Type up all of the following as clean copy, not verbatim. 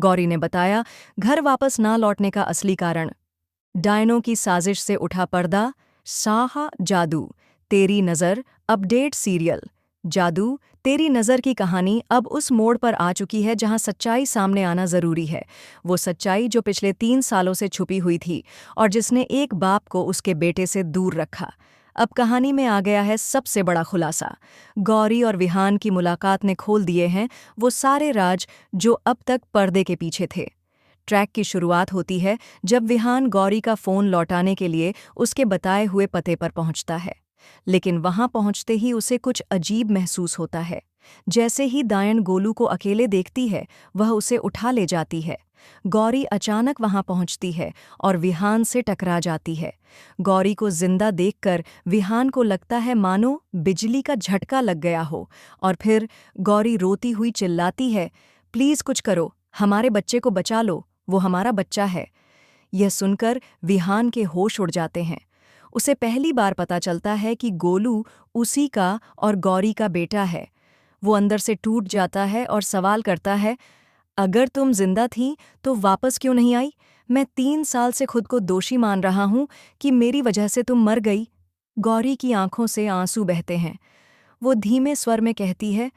गौरी ने बताया, घर वापस ना लौटने का असली कारण डायनों की साजिश से उठा पर्दा। साहा जादू तेरी नज़र अपडेट सीरियल। जादू तेरी नज़र की कहानी अब उस मोड़ पर आ चुकी है जहां सच्चाई सामने आना ज़रूरी है। वो सच्चाई जो पिछले 3 सालों से छुपी हुई थी और जिसने एक बाप को उसके बेटे से दूर रखा। अब कहानी में आ गया है सबसे बड़ा खुलासा। गौरी और विहान की मुलाकात ने खोल दिए हैं वो सारे राज जो अब तक पर्दे के पीछे थे। ट्रैक की शुरुआत होती है जब विहान गौरी का फ़ोन लौटाने के लिए उसके बताए हुए पते पर पहुंचता है। लेकिन वहां पहुंचते ही उसे कुछ अजीब महसूस होता है। जैसे ही दायन गोलू को अकेले देखती है, वह उसे उठा ले जाती है। गौरी अचानक वहां पहुंचती है और विहान से टकरा जाती है। गौरी को जिंदा देखकर विहान को लगता है मानो बिजली का झटका लग गया हो, और फिर गौरी रोती हुई चिल्लाती है, प्लीज़ कुछ करो, हमारे बच्चे को बचा लो, वो हमारा बच्चा है। यह सुनकर विहान के होश उड़ जाते हैं। उसे पहली बार पता चलता है कि गोलू उसी का और गौरी का बेटा है। वो अंदर से टूट जाता है और सवाल करता है, अगर तुम जिंदा थी तो वापस क्यों नहीं आई? मैं 3 साल से खुद को दोषी मान रहा हूं कि मेरी वजह से तुम मर गई। गौरी की आंखों से आंसू बहते हैं। वो धीमे स्वर में कहती है,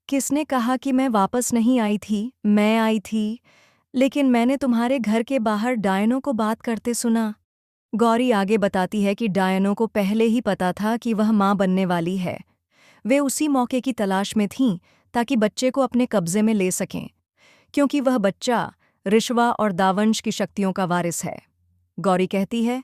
किसने कहा कि मैं वापस नहीं आई थी? मैं आई थी, लेकिन मैंने तुम्हारे घर के बाहर डायनों को बात करते सुना। गौरी आगे बताती है कि डायनों को पहले ही पता था कि वह मां बनने वाली है। वे उसी मौके की तलाश में थीं ताकि बच्चे को अपने कब्जे में ले सकें, क्योंकि वह बच्चा रिश्वा और दावंश की शक्तियों का वारिस है। गौरी कहती है,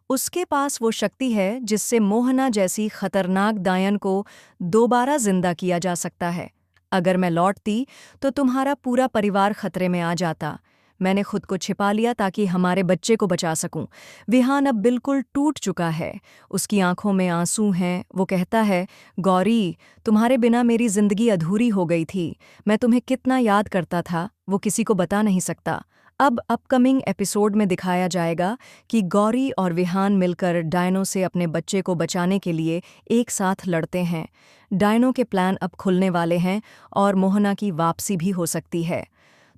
उसके पास वो शक्ति है जिससे मोहना जैसी खतरनाक दायन को दोबारा जिंदा किया जा सकता है। अगर मैं लौटती तो तुम्हारा पूरा परिवार खतरे में आ जाता। मैंने खुद को छिपा लिया ताकि हमारे बच्चे को बचा सकूं। विहान अब बिल्कुल टूट चुका है, उसकी आंखों में आंसू हैं। वो कहता है, गौरी, तुम्हारे बिना मेरी जिंदगी अधूरी हो गई थी। मैं तुम्हें कितना याद करता था वो किसी को बता नहीं सकता। अब अपकमिंग एपिसोड में दिखाया जाएगा कि गौरी और विहान मिलकर डायनों से अपने बच्चे को बचाने के लिए एक साथ लड़ते हैं। डायनों के प्लान अब खुलने वाले हैं और मोहना की वापसी भी हो सकती है।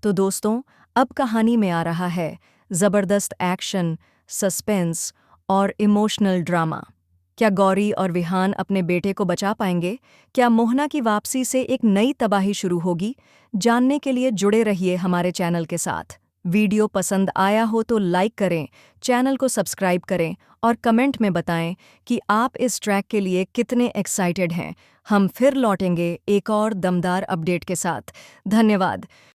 तो दोस्तों, अब कहानी में आ रहा है ज़बरदस्त एक्शन, सस्पेंस और इमोशनल ड्रामा। क्या गौरी और विहान अपने बेटे को बचा पाएंगे? क्या मोहना की वापसी से एक नई तबाही शुरू होगी? जानने के लिए जुड़े रहिए हमारे चैनल के साथ। वीडियो पसंद आया हो तो लाइक करें, चैनल को सब्सक्राइब करें और कमेंट में बताएं कि आप इस ट्रैक के लिए कितने एक्साइटेड हैं। हम फिर लौटेंगे एक और दमदार अपडेट के साथ। धन्यवाद।